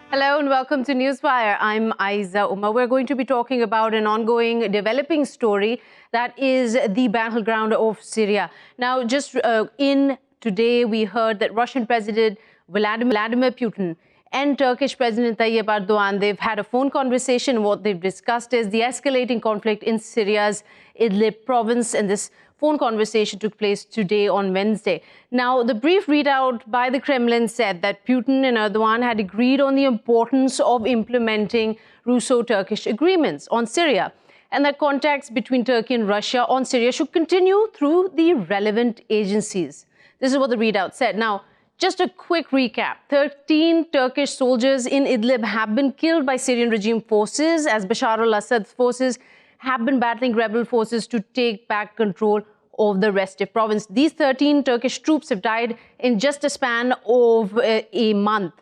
Hello and welcome to Newswire. I'm Ayza Omar. We're going to be talking about an ongoing developing story that is the battleground of Syria. Now, just in today, we heard that Russian President Vladimir Putin and Turkish President Tayyip Erdogan, they've had a phone conversation. What they've discussed is the escalating conflict in Syria's Idlib province, and this phone conversation took place today on Wednesday. Now, the brief readout by the Kremlin said that Putin and Erdogan had agreed on the importance of implementing Russo-Turkish agreements on Syria, and that contacts between Turkey and Russia on Syria should continue through the relevant agencies. This is what the readout said. Now, just a quick recap. 13 Turkish soldiers in Idlib have been killed by Syrian regime forces as Bashar al-Assad's forces have been battling rebel forces to take back control of the restive province. These 13 Turkish troops have died in just a span of a month.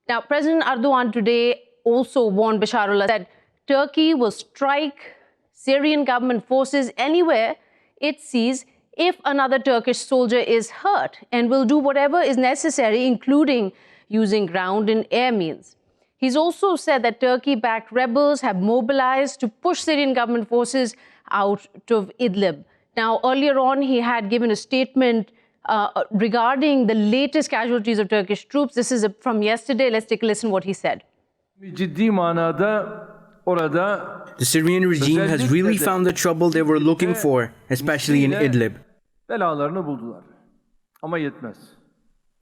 Now, President Erdogan today also warned Bashar al-Assad that Turkey will strike Syrian government forces anywhere it sees if another Turkish soldier is hurt, and will do whatever is necessary, including using ground and air means. He's also said that Turkey-backed rebels have mobilized to push Syrian government forces out of Idlib. Now, earlier on, he had given a statement regarding the latest casualties of Turkish troops. This is from yesterday. Let's take a listen to what he said. The Syrian regime has really found the trouble they were looking for, especially in Idlib. Belalarını buldular. Ama yetmez.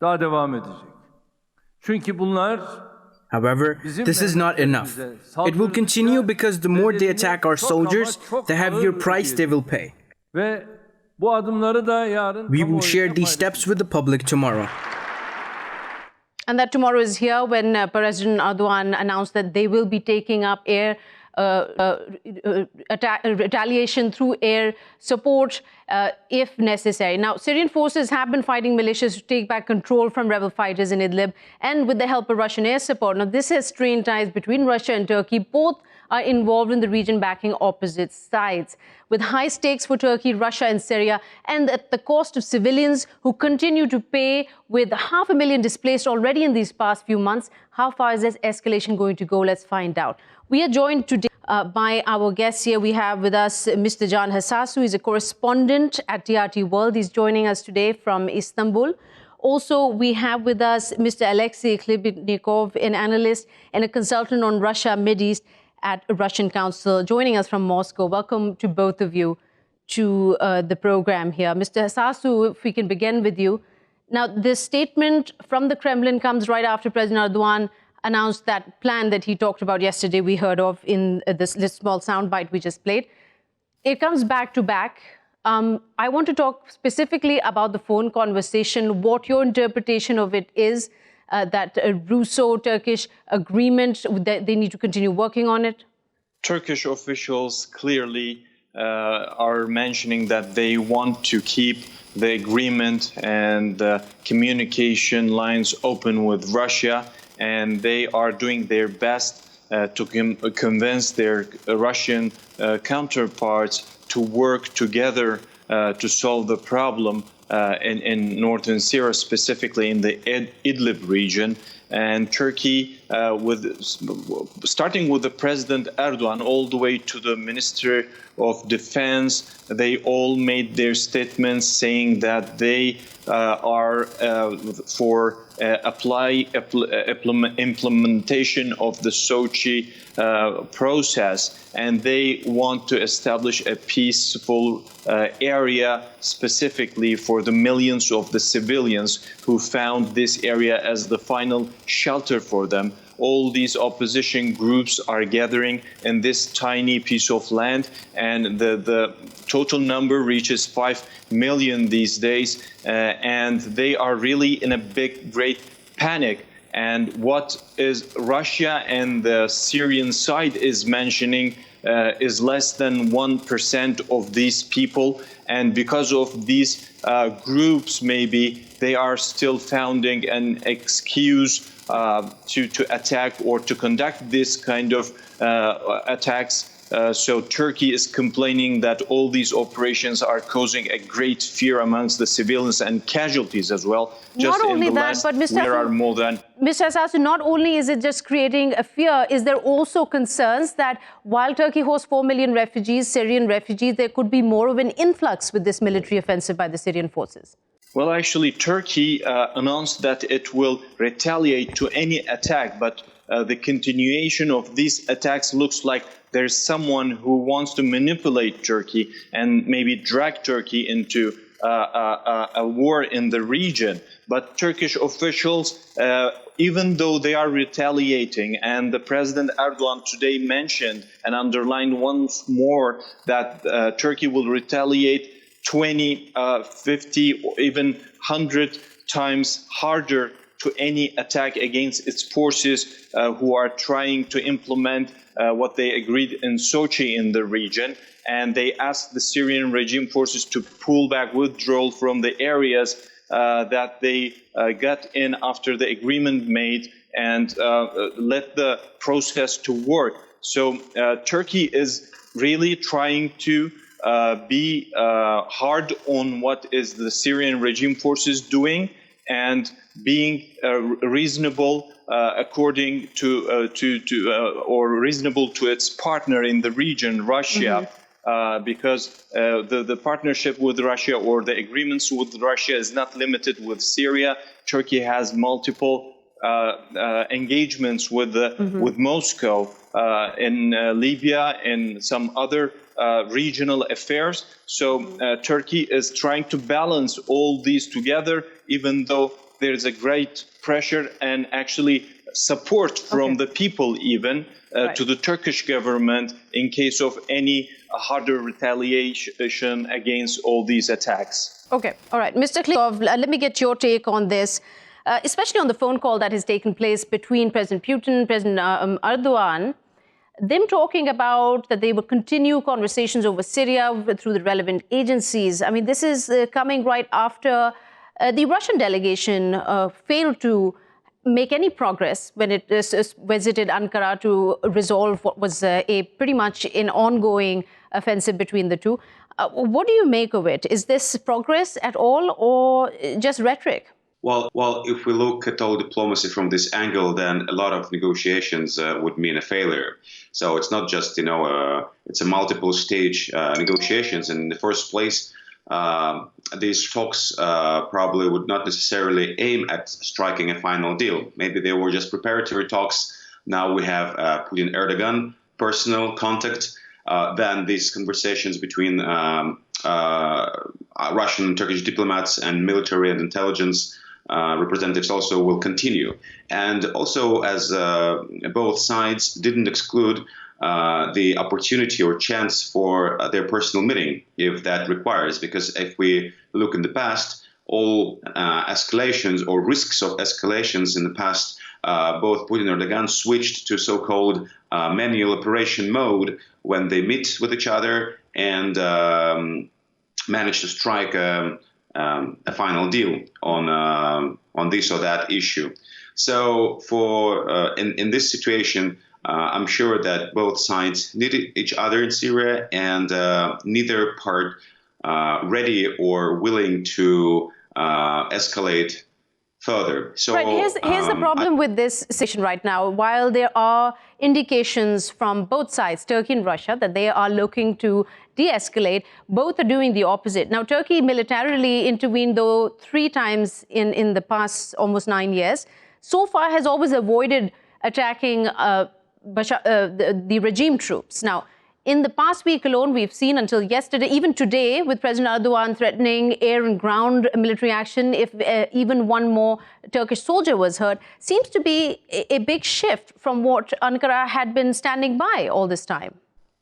Daha devam edecek. Çünkü bunlar However, this is not enough. It will continue because the more they attack our soldiers, the heavier price they will pay. ve bu adımları da yarın We will share these steps with the public tomorrow. And that tomorrow is here when President Erdogan announced that they will be taking up air retaliation through air support if necessary. Now, Syrian forces have been fighting militias to take back control from rebel fighters in Idlib, and with the help of Russian air support. Now, this has strained ties between Russia and Turkey. Both are involved in the region, backing opposite sides. With high stakes for Turkey, Russia and Syria, and at the cost of civilians who continue to pay, with 500,000 displaced already in these past few months, how far is this escalation going to go? Let's find out. We are joined today by our guests here. We have with us Mr. Can Hasasu. He's a correspondent at TRT World. He's joining us today from Istanbul. Also, we have with us Mr. Alexey Khlebnikov, an analyst and a consultant on Russia, Mideast at Russian Council, joining us from Moscow. Welcome to both of you to the program here. Mr. Hasasu, if we can begin with you. Now, this statement from the Kremlin comes right after President Erdogan announced that plan that he talked about yesterday, we heard of in this small soundbite we just played. It comes back to back. I want to talk specifically about the phone conversation, what your interpretation of it is, that Russo-Turkish agreement, that they need to continue working on it? Turkish officials clearly are mentioning that they want to keep the agreement and communication lines open with Russia, and they are doing their best to convince their Russian counterparts to work together to solve the problem in northern Syria, specifically in the Idlib region. And Turkey, starting with the President Erdogan all the way to the Minister of Defense, they all made their statements saying that they are for implementation of the Sochi process, and they want to establish a peaceful area specifically for the millions of the civilians who found this area as the final shelter for them. All these opposition groups are gathering in this tiny piece of land, and the total number reaches 5 million these days, and they are really in a great panic. And what is Russia and the Syrian side is mentioning is less than 1% of these people, and because of these groups, maybe they are still finding an excuse to attack or to conduct this kind of attacks So Turkey is complaining that all these operations are causing a great fear amongst the civilians and casualties as well. Not only that, but there are more than... Mr. Hasasu, not only is it just creating a fear, is there also concerns that while Turkey hosts 4 million refugees, Syrian refugees, there could be more of an influx with this military offensive by the Syrian forces? Well, actually, Turkey announced that it will retaliate to any attack, but the continuation of these attacks looks like there's someone who wants to manipulate Turkey and maybe drag Turkey into a war in the region. But Turkish officials, even though they are retaliating, and the President Erdogan today mentioned and underlined once more that Turkey will retaliate 20, 50, or even 100 times harder to any attack against its forces who are trying to implement what they agreed in Sochi in the region. And they asked the Syrian regime forces to pull back, withdrawal from the areas that they got in after the agreement made, and let the process to work. So Turkey is really trying to be hard on what is the Syrian regime forces doing, and being reasonable according to or reasonable to its partner in the region, Russia, because the partnership with Russia or the agreements with Russia is not limited with Syria. Turkey has multiple engagements with with Moscow in Libya and some other regional affairs. So Turkey is trying to balance all these together, even though there's a great pressure and actually support from the people even to the Turkish government in case of any harder retaliation against all these attacks. Okay, all right. Mr. Khlebnikov, let me get your take on this, especially on the phone call that has taken place between President Putin, President Erdogan, them talking about that they will continue conversations over Syria through the relevant agencies. I mean, this is coming right after the Russian delegation failed to make any progress when it visited Ankara to resolve what was a pretty much an ongoing offensive between the two. What do you make of it? Is this progress at all or just rhetoric? Well, if we look at all diplomacy from this angle, then a lot of negotiations would mean a failure. So it's not just, it's a multiple stage negotiations. In the first place, these talks probably would not necessarily aim at striking a final deal. Maybe they were just preparatory talks. Now we have Putin-Erdogan personal contact. Then these conversations between Russian and Turkish diplomats and military and intelligence representatives also will continue. And also, as both sides didn't exclude the opportunity or chance for their personal meeting, if that requires, because if we look in the past, all escalations or risks of escalations in the past, both Putin and Erdogan switched to so-called manual operation mode when they meet with each other and manage to strike a final deal on this or that issue. So for in this situation, I'm sure that both sides needed each other in Syria, and neither part ready or willing to escalate further. So here's the problem with this situation right now. While there are indications from both sides, Turkey and Russia, that they are looking to de-escalate, both are doing the opposite. Now, Turkey militarily intervened, though, 3 times in the past almost 9 years. So far has always avoided attacking the regime troops. Now, in the past week alone, we've seen until yesterday, even today, with President Erdogan threatening air and ground military action if even one more Turkish soldier was hurt, seems to be a big shift from what Ankara had been standing by all this time.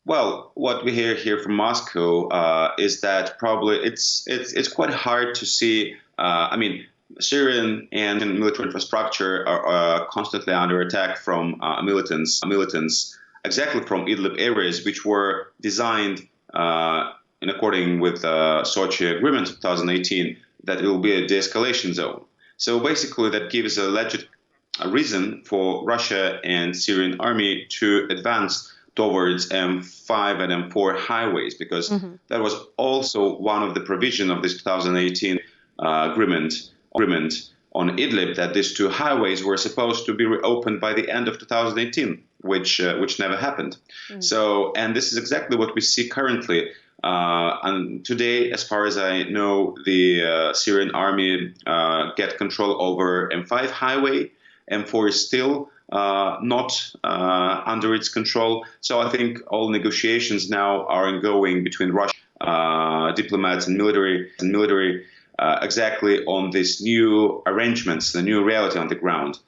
Well, what we hear here from Moscow is that probably it's quite hard to see. Syrian and military infrastructure are constantly under attack from militants exactly from Idlib areas, which were designed in according with Sochi Agreement 2018 that it will be a de-escalation zone. So basically, that gives a legit reason for Russia and Syrian army to advance towards M5 and M4 highways, because that was also one of the provision of this 2018 agreement on Idlib, that these two highways were supposed to be reopened by the end of 2018, which never happened. So, and this is exactly what we see currently. And today, as far as I know, the Syrian army get control over M5 highway. M4 is still not under its control. So I think all negotiations now are ongoing between Russian diplomats and military exactly on these new arrangements, the new reality on the ground.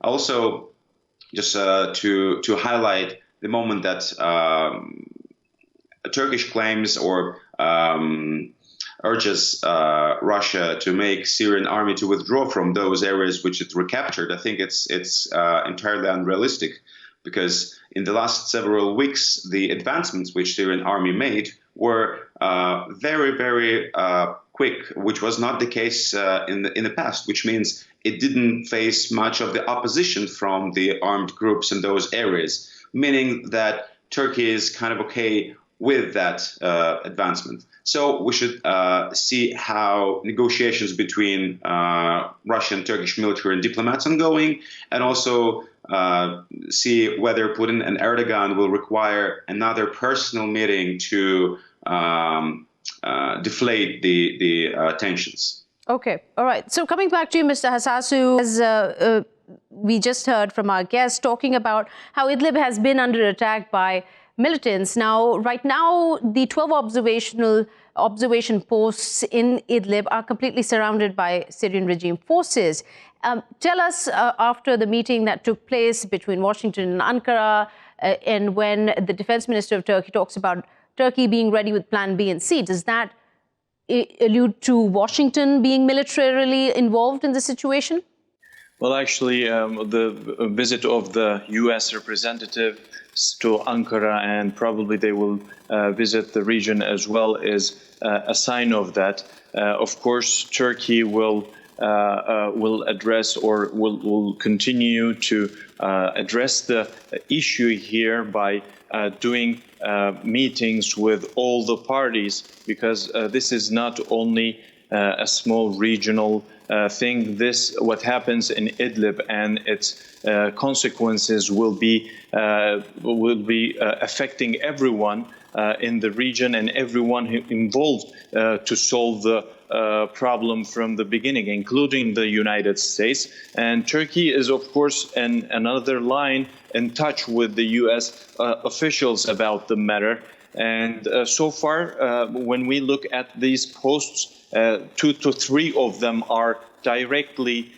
Also, just to highlight the moment that Turkish claims or urges Russia to make Syrian army to withdraw from those areas which it recaptured, I think it's entirely unrealistic, because in the last several weeks, the advancements which Syrian army made were very, very quick, which was not the case in the past, which means it didn't face much of the opposition from the armed groups in those areas, meaning that Turkey is kind of okay with that advancement. So we should see how negotiations between Russian and Turkish military and diplomats ongoing, and also see whether Putin and Erdogan will require another personal meeting to deflate the tensions. Okay, all right. So coming back to you, Mr. Hasasu, as we just heard from our guest talking about how Idlib has been under attack by militants. Now, right now, the 12 observation posts in Idlib are completely surrounded by Syrian regime forces. Tell us, after the meeting that took place between Washington and Ankara, and when the defense minister of Turkey talks about Turkey being ready with plan B and C, does that allude to Washington being militarily involved in the situation? Well, actually, the visit of the U.S. representative to Ankara, and probably they will visit the region as well, is a sign of that. Of course, Turkey will address or will continue to address the issue here by doing meetings with all the parties, because this is not only a small regional thing. What happens in Idlib and its consequences will be affecting everyone in the region and everyone involved to solve the problem from the beginning, including the United States. And Turkey is, of course, another line in touch with the U.S. Officials about the matter. And so far, when we look at these posts, 2 to 3 of them are directly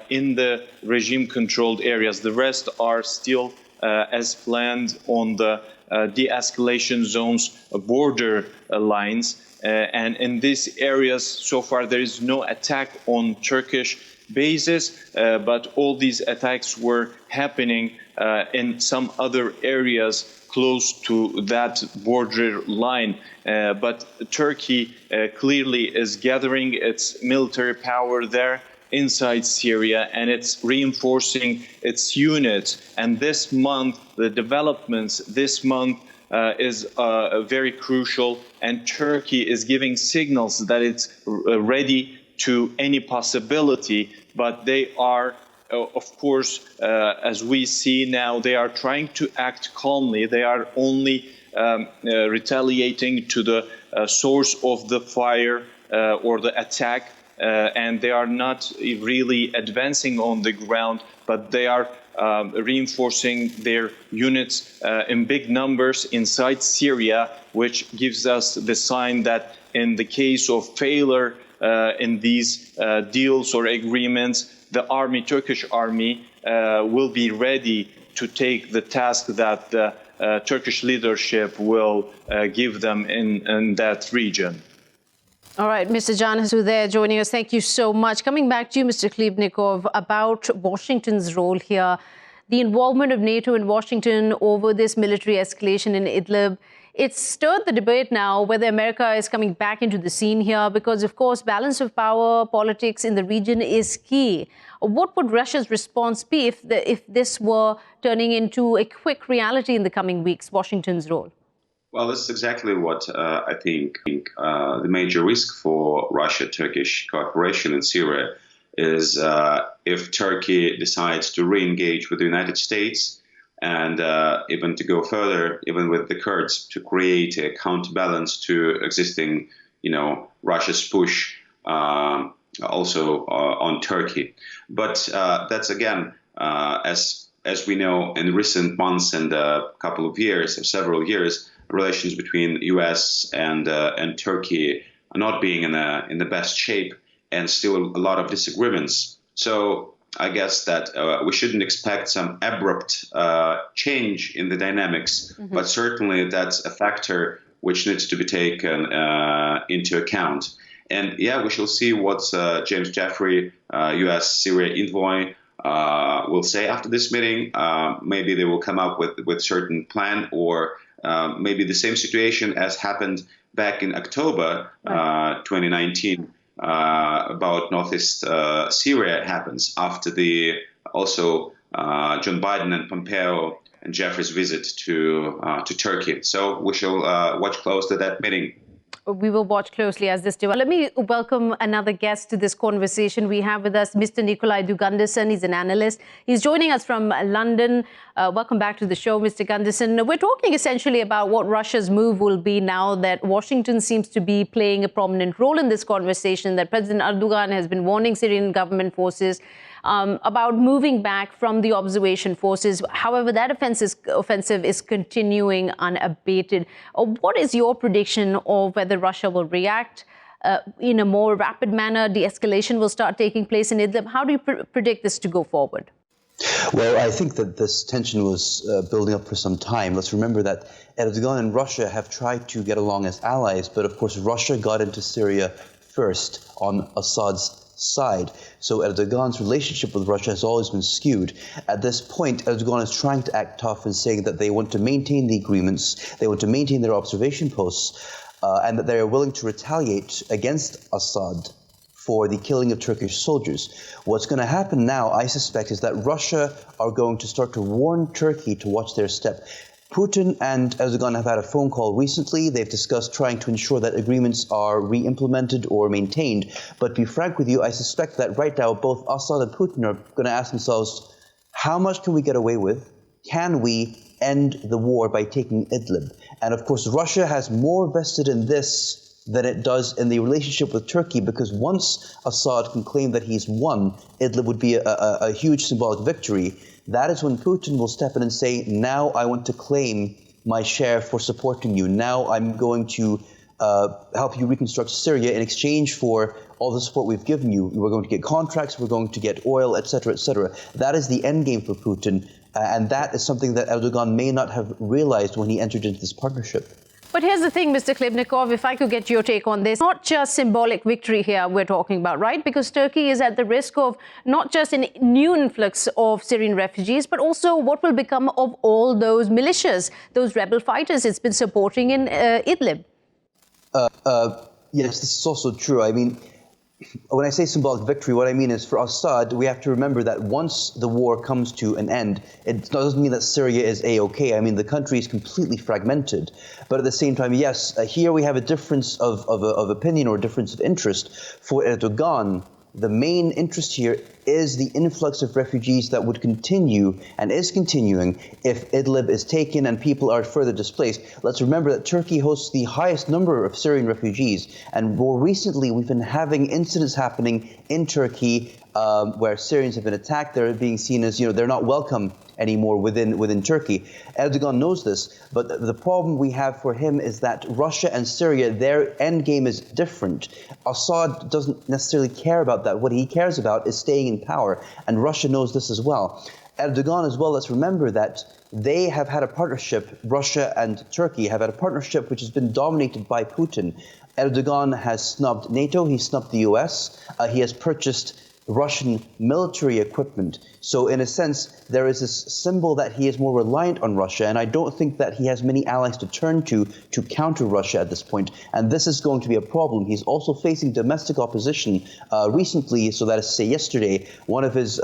in the regime-controlled areas. The rest are still as planned on the de-escalation zones, border lines. And in these areas, so far, there is no attack on Turkish bases, but all these attacks were happening in some other areas close to that border line. But Turkey clearly is gathering its military power there inside Syria, and it's reinforcing its units. And this month, the developments this month is very crucial, and Turkey is giving signals that it's ready to any possibility, but they are of course, as we see now, they are trying to act calmly. They are only retaliating to the source of the fire or the attack, and they are not really advancing on the ground, but they are reinforcing their units in big numbers inside Syria, which gives us the sign that in the case of failure in these deals or agreements, the army, Turkish army, will be ready to take the task that the Turkish leadership will give them in that region. All right, Mr. Can Hasasu there joining us. Thank you so much. Coming back to you, Mr. Khlebnikov, about Washington's role here, the involvement of NATO and Washington over this military escalation in Idlib. it's stirred the debate now whether America is coming back into the scene here because, of course, balance of power, politics in the region is key. What would Russia's response be if this were turning into a quick reality in the coming weeks, Washington's role? Well, this is exactly what I think the major risk for Russia-Turkish cooperation in Syria is if Turkey decides to re-engage with the United States and even to go further, even with the Kurds, to create a counterbalance to existing, Russia's push also on Turkey. But that's again, as we know, in recent months and a couple of years, or several years, relations between U.S. and Turkey are not being in the best shape, and still a lot of disagreements. So I guess that we shouldn't expect some abrupt change in the dynamics, but certainly that's a factor which needs to be taken into account. And yeah, we shall see what James Jeffrey, U.S. Syria envoy, will say after this meeting. Maybe they will come up with certain plan, or maybe the same situation as happened back in October 2019 about Northeast Syria happens after John Biden and Pompeo and Jeffrey's visit to Turkey. So we shall watch closely that meeting. We will watch closely as this develops. Let me welcome another guest to this conversation. We have with us Mr. Nicolai Due Gundersen. He's an analyst. He's joining us from London. Welcome back to the show, Mr. Gundersen. We're talking essentially about what Russia's move will be now that Washington seems to be playing a prominent role in this conversation, that President Erdogan has been warning Syrian government forces about moving back from the observation forces. However, that offensive is continuing unabated. What is your prediction of whether Russia will react in a more rapid manner? De-escalation will start taking place in Idlib. How do you predict this to go forward? Well, I think that this tension was building up for some time. Let's remember that Erdogan and Russia have tried to get along as allies, but of course Russia got into Syria first on Assad's side. So Erdogan's relationship with Russia has always been skewed. At this point, Erdogan is trying to act tough and saying that they want to maintain the agreements, they want to maintain their observation posts, and that they are willing to retaliate against Assad for the killing of Turkish soldiers. What's going to happen now, I suspect, is that Russia are going to start to warn Turkey to watch their step. Putin and Erdogan have had a phone call recently. They've discussed trying to ensure that agreements are re-implemented or maintained. But to be frank with you, I suspect that right now both Assad and Putin are going to ask themselves, how much can we get away with? Can we end the war by taking Idlib? And of course, Russia has more vested in this than it does in the relationship with Turkey, because once Assad can claim that he's won, Idlib would be a huge symbolic victory. That is when Putin will step in and say, now I want to claim my share for supporting you. Now I'm going to help you reconstruct Syria in exchange for all the support we've given you. We're going to get contracts, we're going to get oil, etc., etc. That is the end game for Putin, and that is something that Erdogan may not have realized when he entered into this partnership. But here's the thing, Mr. Khlebnikov, if I could get your take on this. Not just symbolic victory here we're talking about, right? Because Turkey is at the risk of not just a new influx of Syrian refugees, but also what will become of all those militias, those rebel fighters it's been supporting in Idlib. Yes, this is also true. I mean, when I say symbolic victory, what I mean is for Assad, we have to remember that once the war comes to an end, it doesn't mean that Syria is A-OK. I mean, the country is completely fragmented. But at the same time, yes, here we have a difference of opinion or a difference of interest. For Erdogan, the main interest here is the influx of refugees that would continue and is continuing if Idlib is taken and people are further displaced. Let's remember that Turkey hosts the highest number of Syrian refugees, and more recently we've been having incidents happening in Turkey where Syrians have been attacked. They're being seen as, they're not welcome anymore within Turkey. Erdogan knows this, but the problem we have for him is that Russia and Syria, their end game is different. Assad doesn't necessarily care about that. What he cares about is staying in power, and Russia knows this as well. Erdogan as well, let's remember that they have had a partnership, Russia and Turkey have had a partnership which has been dominated by Putin. Erdogan has snubbed NATO, he snubbed the US, he has purchased Russian military equipment. So in a sense, there is this symbol that he is more reliant on Russia, and I don't think that he has many allies to turn to counter Russia at this point. And this is going to be a problem. He's also facing domestic opposition. Recently, so that is to say yesterday, one of his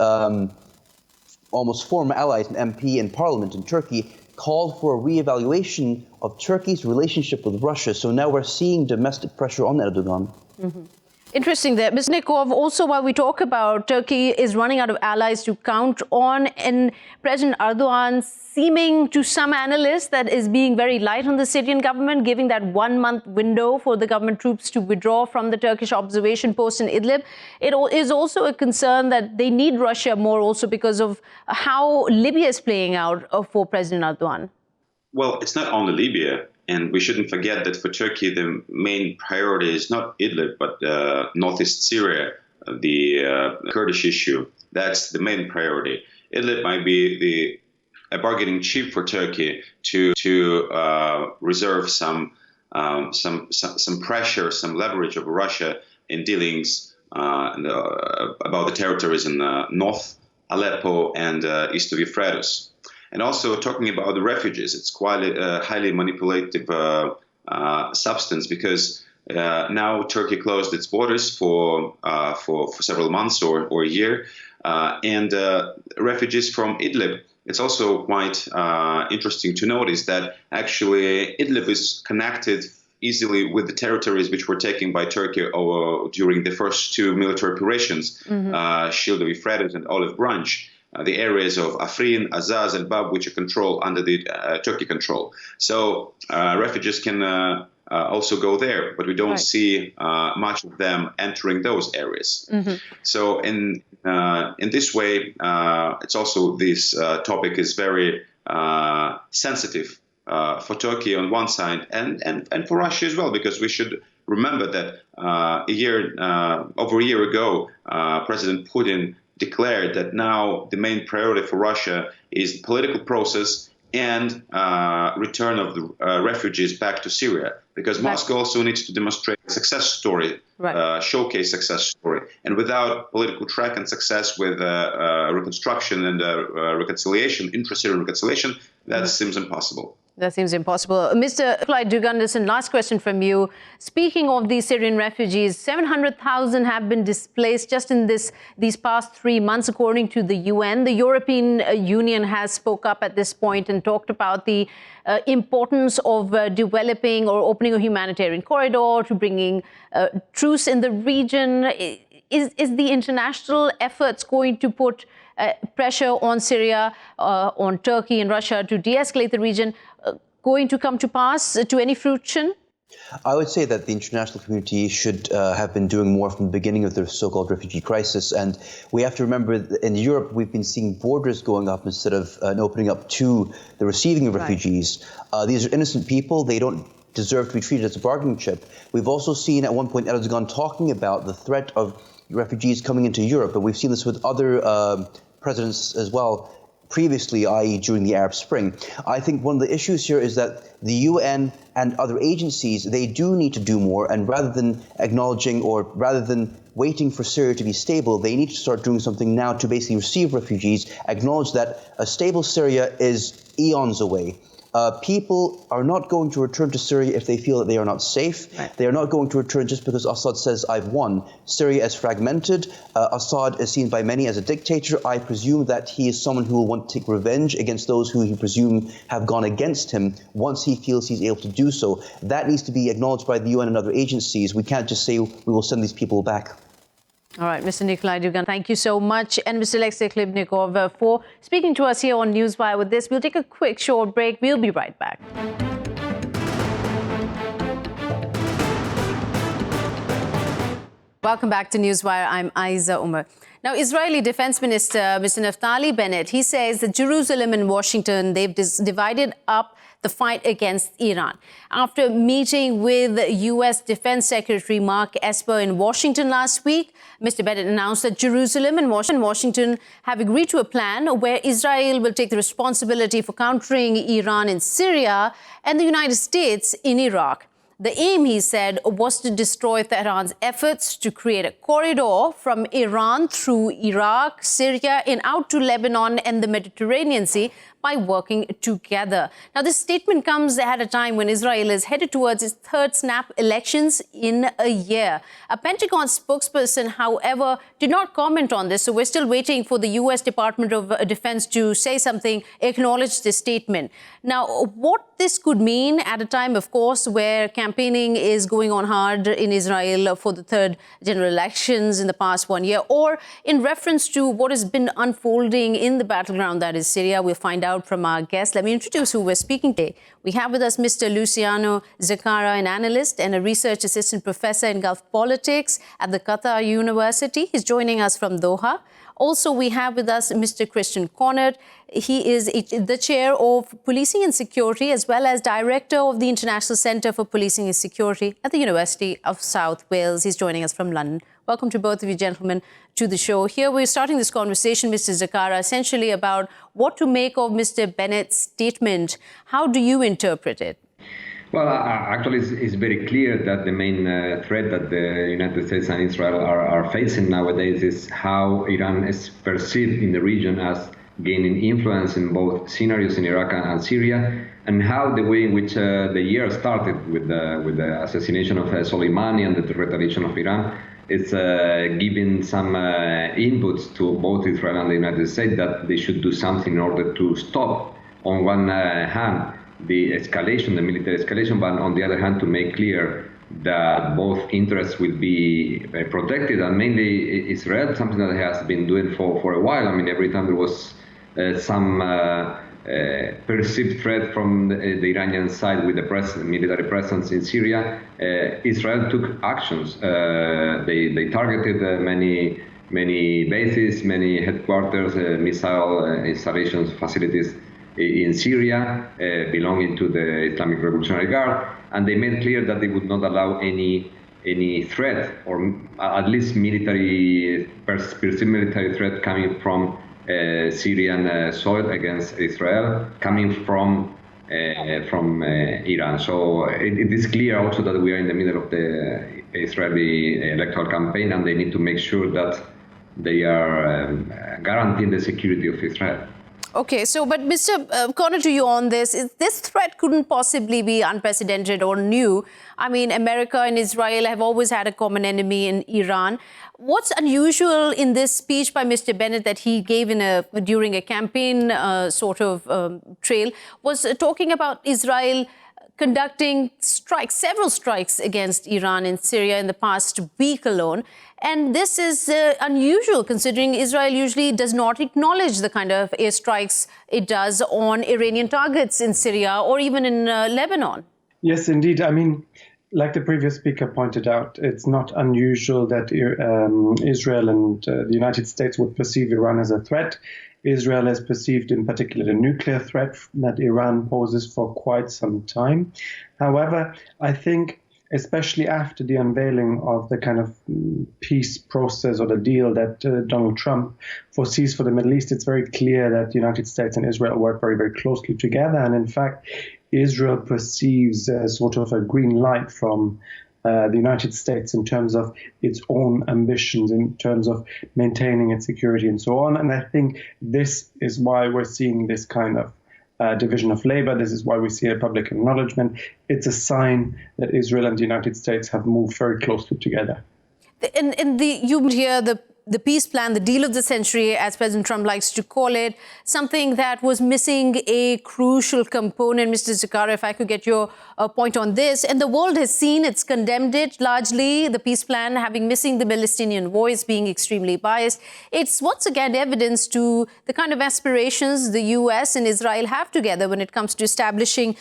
almost former allies, an MP in parliament in Turkey, called for a reevaluation of Turkey's relationship with Russia. So now we're seeing domestic pressure on Erdogan. Mm-hmm. Interesting there. Ms. Nikov, also while we talk about Turkey is running out of allies to count on, and President Erdogan seeming to some analysts that is being very light on the Syrian government, giving that 1-month window for the government troops to withdraw from the Turkish observation post in Idlib. It is also a concern that they need Russia more also because of how Libya is playing out for President Erdogan. Well, it's not only Libya. And we shouldn't forget that for Turkey, the main priority is not Idlib, but northeast Syria, the Kurdish issue. That's the main priority. Idlib might be a bargaining chip for Turkey to reserve some pressure, some leverage over Russia in dealings about the territories in North Aleppo and east of Euphrates. And also talking about the refugees, it's quite a highly manipulative substance because now Turkey closed its borders for several months or a year, and refugees from Idlib. It's also quite interesting to notice that actually Idlib is connected easily with the territories which were taken by Turkey during the first two military operations, Shield of Euphrates and Olive Branch. The areas of Afrin, Azaz, and Bab, which are controlled under the Turkey control. So refugees can also go there, but we don't see much of them entering those areas. So in this way, it's also this topic is very sensitive for Turkey on one side and for Russia as well, because we should remember that over a year ago, President Putin declared that now the main priority for Russia is the political process and return of the refugees back to Syria, because Moscow also needs to demonstrate a success story, showcase success story. And without political track and success with reconstruction and reconciliation, intra-Syrian reconciliation, that seems impossible. That seems impossible. Mr. Nicolai Due Gundersen, last question from you. Speaking of these Syrian refugees, 700,000 have been displaced just in these past 3 months, according to the UN. The European Union has spoke up at this point and talked about the importance of developing or opening a humanitarian corridor to bringing truce in the region. Is the international efforts going to put pressure on Syria, on Turkey and Russia to de-escalate the region going to come to pass, to any fruition? I would say that the international community should have been doing more from the beginning of the so-called refugee crisis. And we have to remember that in Europe, we've been seeing borders going up instead of opening up to the receiving of refugees. These are innocent people. They don't deserve to be treated as a bargaining chip. We've also seen at one point Erdogan talking about the threat of refugees coming into Europe. And we've seen this with other presidents as well previously, i.e. during the Arab Spring. I think one of the issues here is that the UN and other agencies, they do need to do more, and rather than acknowledging or rather than waiting for Syria to be stable, they need to start doing something now to basically receive refugees, acknowledge that a stable Syria is eons away. People are not going to return to Syria if they feel that they are not safe. They are not going to return just because Assad says, I've won. Syria is fragmented. Assad is seen by many as a dictator. I presume that he is someone who will want to take revenge against those who he presume have gone against him once he feels he's able to do so. That needs to be acknowledged by the UN and other agencies. We can't just say we will send these people back. All right, Mr. Nicolai Due Gundersen, thank you so much. And Mr. Alexey Khlebnikov for speaking to us here on Newswire. With this, we'll take a quick short break. We'll be right back. Welcome back to Newswire. I'm Ayza Omar. Now, Israeli Defense Minister Mr. Naftali Bennett, he says that Jerusalem and Washington, they've divided up the fight against Iran. After meeting with U.S. Defense Secretary Mark Esper in Washington last week, Mr. Bennett announced that Jerusalem and Washington have agreed to a plan where Israel will take the responsibility for countering Iran in Syria and the United States in Iraq. The aim, he said, was to destroy Tehran's efforts to create a corridor from Iran through Iraq, Syria, and out to Lebanon and the Mediterranean Sea by working together. Now, this statement comes at a time when Israel is headed towards its third snap elections in a year. A Pentagon spokesperson, however, did not comment on this, so we're still waiting for the U.S. Department of Defense to say something, acknowledge this statement. Now, what this could mean at a time, of course, where campaigning is going on hard in Israel for the third general elections in the past 1 year, or in reference to what has been unfolding in the battleground that is Syria, we'll find out from our guest. Let me introduce who we're speaking to. We have with us Mr. Luciano, Zaccara, an analyst and a research assistant professor in Gulf politics at the Qatar University. He's joining us from Doha. Also, we have with us Mr. Christian Kaunert. He is the chair of Policing and Security, as well as director of the International Centre for Policing and Security at the University of South Wales. He's joining us from London. Welcome to both of you gentlemen to the show. Here we're starting this conversation, Mr. Zaccara, essentially about what to make of Mr. Bennett's statement. How do you interpret it? Well, actually, it's very clear that the main threat that the United States and Israel are facing nowadays is how Iran is perceived in the region as gaining influence in both scenarios in Iraq and Syria, and how the way in which the year started with the assassination of Soleimani and the retaliation of Iran is giving some inputs to both Israel and the United States that they should do something in order to stop, on one hand, the escalation, the military escalation, but on the other hand, to make clear that both interests will be protected, and mainly Israel, something that has been doing for a while. I mean, every time there was some perceived threat from the Iranian side with the military presence in Syria, Israel took actions. They targeted many bases, many headquarters, missile installations, facilities in Syria belonging to the Islamic Revolutionary Guard, and they made clear that they would not allow any threat, or at least perceived military threat coming from Syrian soil against Israel, coming from Iran. So it is clear also that we are in the middle of the Israeli electoral campaign, and they need to make sure that they are guaranteeing the security of Israel. Okay, so, but Mr. Kaunert, to you on this, this threat couldn't possibly be unprecedented or new. I mean, America and Israel have always had a common enemy in Iran. What's unusual in this speech by Mr. Bennett that he gave during a campaign trail was talking about Israel conducting several strikes against Iran in Syria in the past week alone. And this is unusual, considering Israel usually does not acknowledge the kind of airstrikes it does on Iranian targets in Syria or even in Lebanon. Yes, indeed. I mean, like the previous speaker pointed out, it's not unusual that Israel and the United States would perceive Iran as a threat. Israel has perceived in particular the nuclear threat that Iran poses for quite some time. However, I think especially after the unveiling of the kind of peace process or the deal that Donald Trump foresees for the Middle East, it's very clear that the United States and Israel work very, very closely together. And in fact, Israel perceives sort of a green light from the United States in terms of its own ambitions, in terms of maintaining its security and so on. And I think this is why we're seeing this kind of division of labor. This is why we see a public acknowledgement. It's a sign that Israel and the United States have moved very closely together. You hear the peace plan, the deal of the century, as President Trump likes to call it, something that was missing a crucial component. Mr. Zaccara, if I could get your point on this. And the world has seen, it's condemned it largely, the peace plan having missing the Palestinian voice, being extremely biased. It's once again evidence to the kind of aspirations the US and Israel have together when it comes to establishing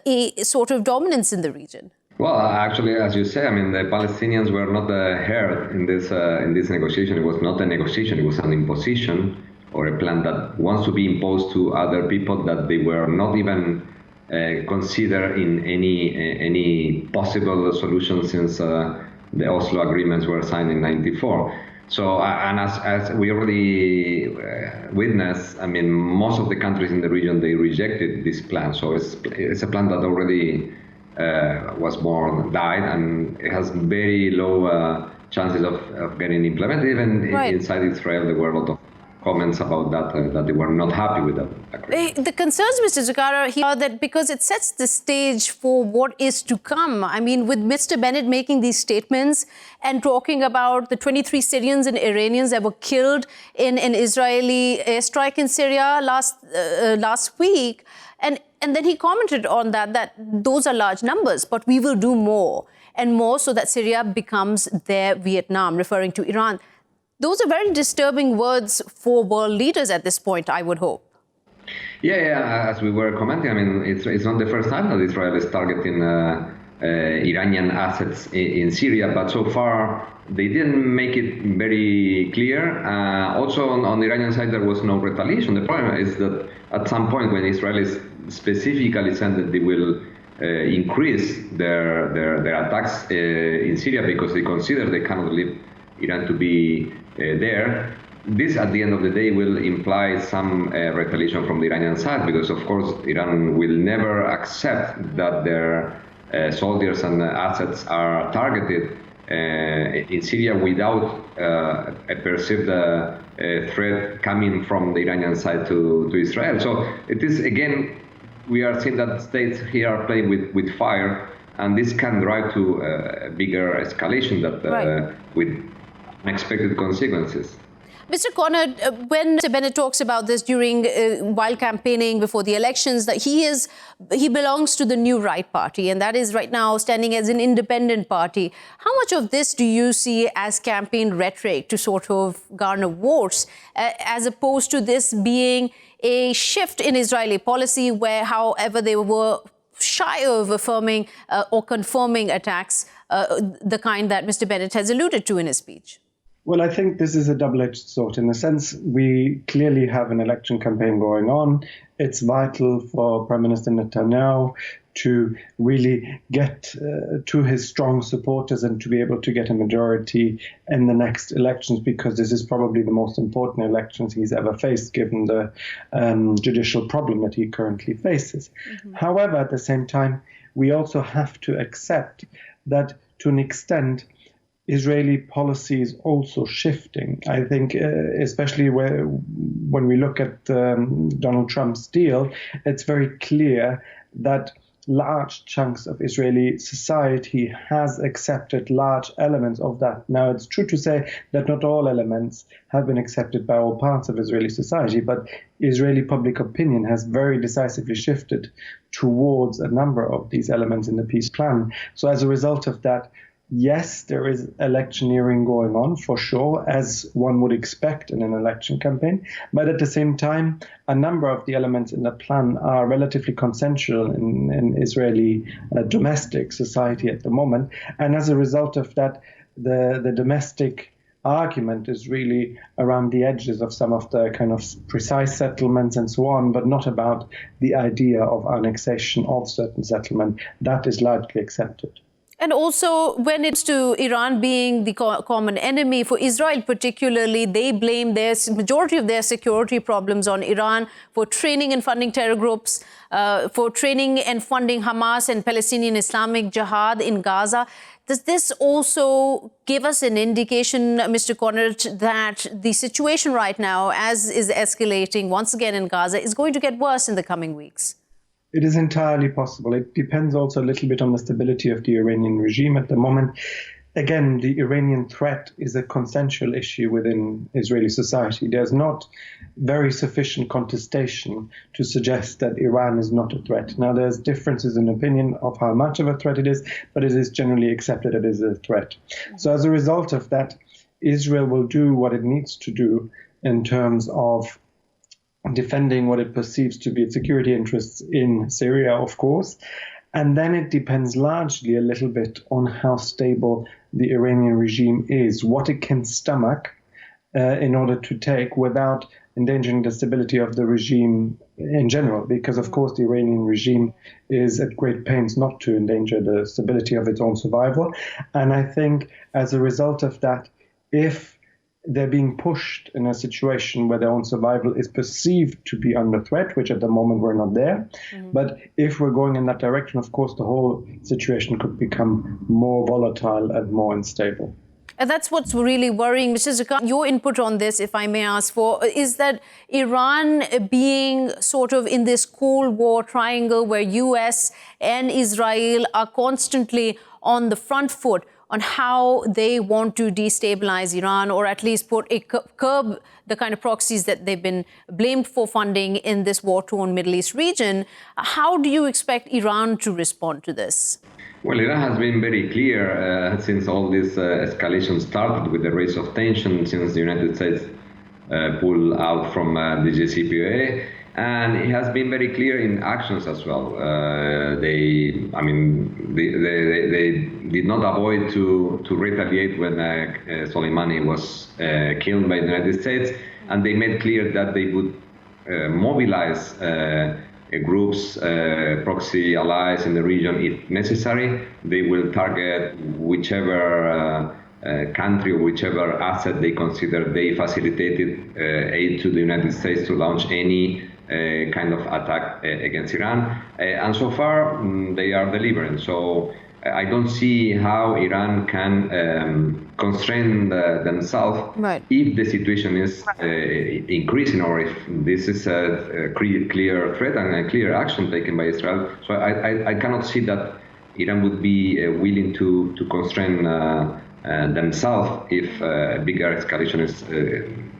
a sort of dominance in the region. Well, actually, as you say, I mean, the Palestinians were not heard in this negotiation. It was not a negotiation; it was an imposition or a plan that wants to be imposed to other people that they were not even considered in any possible solution since the Oslo agreements were signed in '94. So, and as we already witnessed, I mean, most of the countries in the region, they rejected this plan. So it's a plan that already was born died, and it has very low chances of getting implemented. Even inside Israel, there were a lot of comments about that they were not happy with that agreement. The concerns, Mr. Zaccara, here are that because it sets the stage for what is to come. I mean, with Mr. Bennett making these statements and talking about the 23 Syrians and Iranians that were killed in an Israeli airstrike in Syria last week, and then he commented on that those are large numbers, but we will do more and more so that Syria becomes their Vietnam, referring to Iran. Those are very disturbing words for world leaders at this point, I would hope. Yeah, as we were commenting, I mean, it's not the first time that Israel is targeting Iranian assets in Syria, but so far they didn't make it very clear. Also on the Iranian side, there was no retaliation. The problem is that at some point when Israel is specifically said that they will increase their attacks in Syria because they consider they cannot leave Iran to be there, this at the end of the day will imply some retaliation from the Iranian side, because of course Iran will never accept that their soldiers and assets are targeted in Syria without a perceived threat coming from the Iranian side to Israel. So it is, again, we are seeing that states here are playing with fire, and this can drive to a bigger escalation that with unexpected consequences. Mr. Kaunert, when Mr. Bennett talks about this during while campaigning before the elections, that he belongs to the New Right Party, and that is right now standing as an independent party. How much of this do you see as campaign rhetoric to sort of garner votes, as opposed to this being a shift in Israeli policy where, however, they were shy of affirming or confirming attacks, the kind that Mr. Bennett has alluded to in his speech? Well, I think this is a double-edged sword. In a sense, we clearly have an election campaign going on. It's vital for Prime Minister Netanyahu to really get to his strong supporters and to be able to get a majority in the next elections, because this is probably the most important elections he's ever faced, given the judicial problem that he currently faces. Mm-hmm. However, at the same time, we also have to accept that, to an extent, Israeli policy is also shifting. I think, especially when we look at Donald Trump's deal, it's very clear that large chunks of Israeli society has accepted large elements of that. Now, it's true to say that not all elements have been accepted by all parts of Israeli society, but Israeli public opinion has very decisively shifted towards a number of these elements in the peace plan. So as a result of that, yes, there is electioneering going on, for sure, as one would expect in an election campaign. But at the same time, a number of the elements in the plan are relatively consensual in Israeli domestic society at the moment. And as a result of that, the domestic argument is really around the edges of some of the kind of precise settlements and so on, but not about the idea of annexation of certain settlement. That is largely accepted. And also, when it's to Iran being the common enemy, for Israel particularly, they blame their majority of their security problems on Iran for training and funding terror groups, for training and funding Hamas and Palestinian Islamic Jihad in Gaza. Does this also give us an indication, Mr. Kaunert, that the situation right now, as is escalating once again in Gaza, is going to get worse in the coming weeks? It is entirely possible. It depends also a little bit on the stability of the Iranian regime at the moment. Again, the Iranian threat is a consensual issue within Israeli society. There's not very sufficient contestation to suggest that Iran is not a threat. Now, there's differences in opinion of how much of a threat it is, but it is generally accepted that it is a threat. So as a result of that, Israel will do what it needs to do in terms of defending what it perceives to be its security interests in Syria, of course. And then it depends largely a little bit on how stable the Iranian regime is, what it can stomach in order to take without endangering the stability of the regime in general, because, of course, the Iranian regime is at great pains not to endanger the stability of its own survival. And I think as a result of that, if they're being pushed in a situation where their own survival is perceived to be under threat, which at the moment we're not there. But if we're going in that direction, of course, the whole situation could become more volatile and more unstable. And that's what's really worrying. Mr. Zaccara, your input on this, if I may ask for, is that Iran being sort of in this Cold War triangle where US and Israel are constantly on the front foot on how they want to destabilize Iran, or at least curb the kind of proxies that they've been blamed for funding in this war-torn Middle East region. How do you expect Iran to respond to this? Well, Iran has been very clear since all this escalation started with the rise of tension, since the United States pulled out from the JCPOA. And it has been very clear in actions as well. They did not avoid to retaliate when Soleimani was killed by the United States, and they made clear that they would mobilize groups, proxy allies in the region if necessary. They will target whichever country or whichever asset they consider they facilitated aid to the United States to launch any kind of attack against Iran. And so far, they are delivering. So I don't see how Iran can constrain themselves if the situation is increasing, or if this is a clear threat and a clear action taken by Israel. So I cannot see that Iran would be willing to constrain themselves if a bigger escalation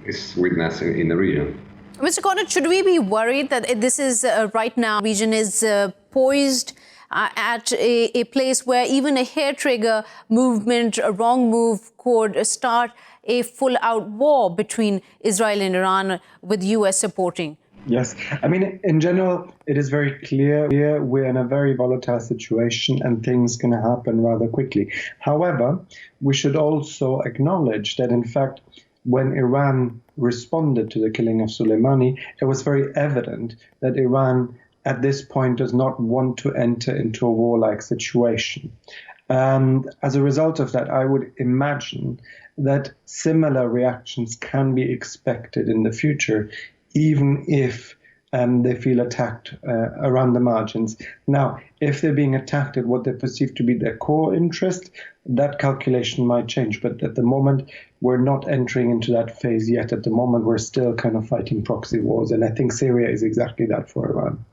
is witnessed in the region. Mr. Kaunert, should we be worried that this is right now, the region is poised at a place where even a hair trigger movement, a wrong move, could start a full-out war between Israel and Iran, with US supporting? Yes. I mean, in general, it is very clear we're in a very volatile situation and things can happen rather quickly. However, we should also acknowledge that, in fact, when Iran responded to the killing of Soleimani, it was very evident that Iran at this point does not want to enter into a warlike situation. As a result of that, I would imagine that similar reactions can be expected in the future, even if they feel attacked around the margins. Now, if they're being attacked at what they perceive to be their core interest, that calculation might change. But at the moment, we're not entering into that phase yet. At the moment, we're still kind of fighting proxy wars. And I think Syria is exactly that for Iran.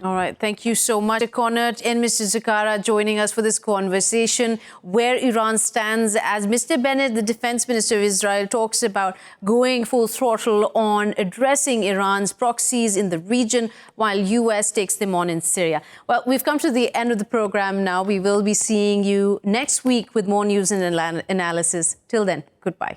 All right. Thank you so much, Mr. Kaunert and Mr. Zaccara, joining us for this conversation, where Iran stands as Mr. Bennett, the defense minister of Israel, talks about going full throttle on addressing Iran's proxies in the region, while US takes them on in Syria. Well, we've come to the end of the program now. We will be seeing you next week with more news and analysis. Till then, goodbye.